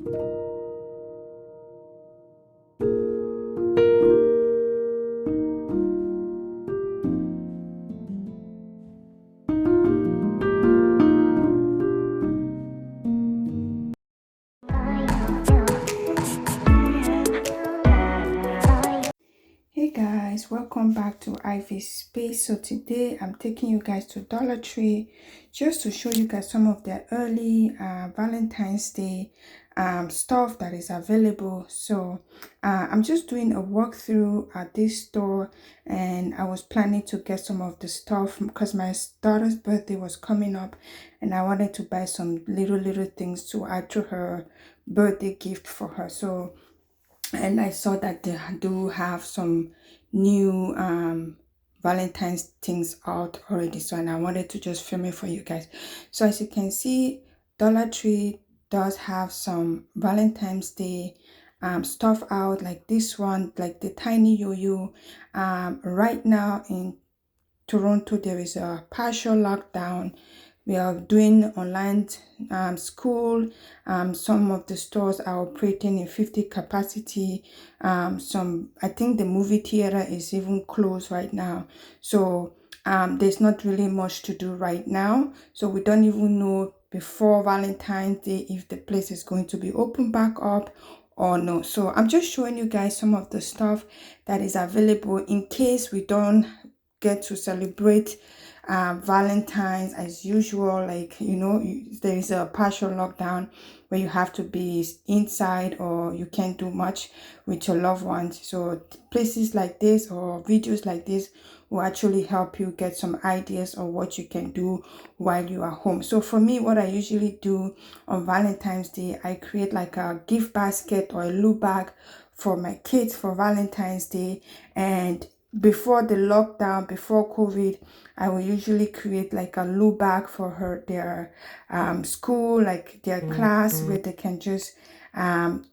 Hey guys, welcome back to Ivy's Space. So today I'm taking you guys to Dollar Tree just to show you guys some of the early Valentine's Day stuff that is available. So I'm just doing a walkthrough at this store, and I was planning to get some of the stuff because my daughter's birthday was coming up and I wanted to buy some little things to add to her birthday gift for her. So and I saw that they do have some new Valentine's things out already, so and I wanted to just film it for you guys. So as you can see, Dollar Tree does have some Valentine's Day stuff out, like this one, like the tiny yo-yo. Right now in Toronto there is a partial lockdown. We are doing online school. Some of the stores are operating in 50 capacity. I think the movie theater is even closed right now. So there's not really much to do right now. So we don't even know before Valentine's Day if the place is going to be open back up or no. So I'm just showing you guys some of the stuff that is available in case we don't get to celebrate Valentine's as usual. Like, you know, there is a partial lockdown where you have to be inside or you can't do much with your loved ones. So places like this or videos like this will actually help you get some ideas of what you can do while you are home. So for me, what I usually do on Valentine's Day, I create like a gift basket or a loot bag for my kids for Valentine's Day. And before the lockdown, before COVID, I will usually create like a loot bag for their school, like their class, where they can just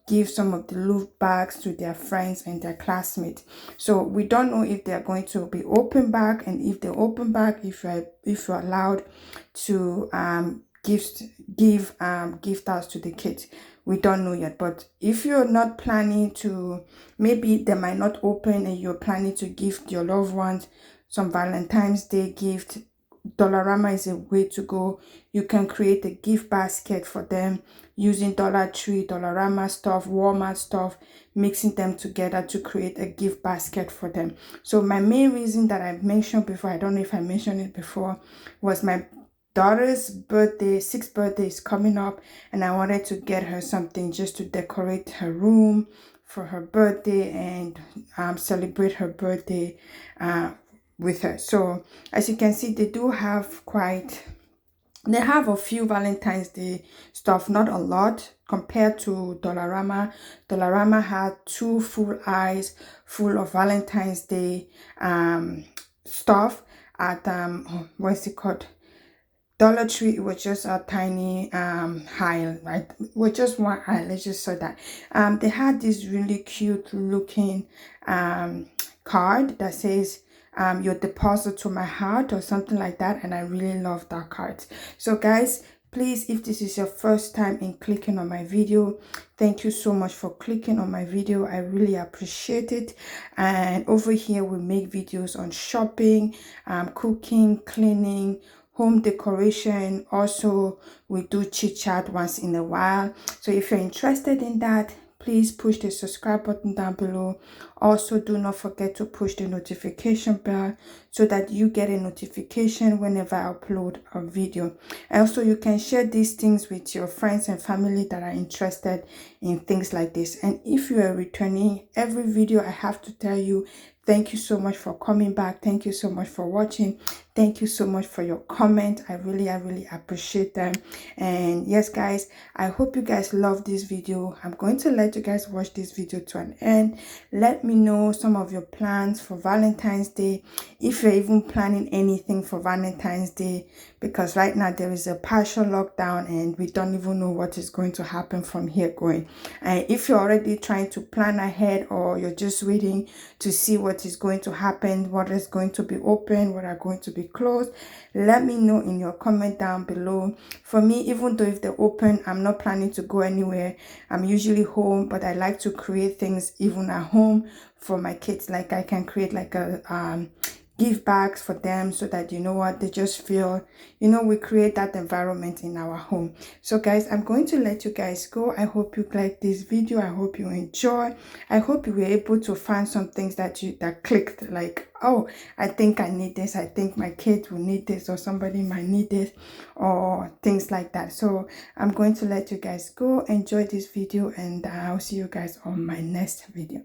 give some of the loot bags to their friends and their classmates. So we don't know if they're going to be open back, and if they open back, if you're allowed to give gift outs to the kids. We don't know yet. But if you're not planning to, maybe they might not open and you're planning to gift your loved ones some Valentine's Day gift, Dollarama is a way to go. You can create a gift basket for them using Dollar Tree, Dollarama stuff, Walmart stuff, mixing them together to create a gift basket for them. So my main reason that I mentioned before, I don't know if I mentioned it before, was my daughter's birthday, 6th birthday is coming up, and I wanted to get her something just to decorate her room for her birthday and celebrate her birthday with her. So as you can see, they have a few Valentine's Day stuff, not a lot compared to Dollarama. Dollarama had 2 full aisles full of Valentine's Day stuff. At what's it called, Dollar Tree, it was just a tiny aisle, right? It was just one aisle. Let's just say that. They had this really cute looking card that says your deposit to my heart or something like that, and I really love that card. So guys, please, if this is your first time in clicking on my video, thank you so much for clicking on my video. I really appreciate it. And over here we make videos on shopping, cooking, cleaning, home decoration. Also, we do chit chat once in a while. So if you're interested in that, please push the subscribe button down below. Also, do not forget to push the notification bell so that you get a notification whenever I upload a video. Also, you can share these things with your friends and family that are interested in things like this. And if you are returning, every video I have to tell you, thank you so much for coming back. Thank you so much for watching. Thank you so much for your comment. I really appreciate them. And yes guys, I hope you guys love this video. I'm going to let you guys watch this video to an end. Let me know some of your plans for Valentine's Day. If you're even planning anything for Valentine's Day, because right now there is a partial lockdown and we don't even know what is going to happen from here going. And if you're already trying to plan ahead, or you're just waiting to see what is going to happen, what is going to be open, what are going to be closed, let me know in your comment down below. For me, even though if they're open, I'm not planning to go anywhere. I'm usually home, but I like to create things even at home for my kids. Like I can create like a give bags for them, so that, you know what, they just feel, you know, we create that environment in our home. So guys, I'm going to let you guys go. I hope you like this video. I hope you enjoy. I hope you were able to find some things that clicked, like, oh, I think I need this, I think my kids will need this, or somebody might need this, or things like that. So I'm going to let you guys go. Enjoy this video, and I'll see you guys on my next video.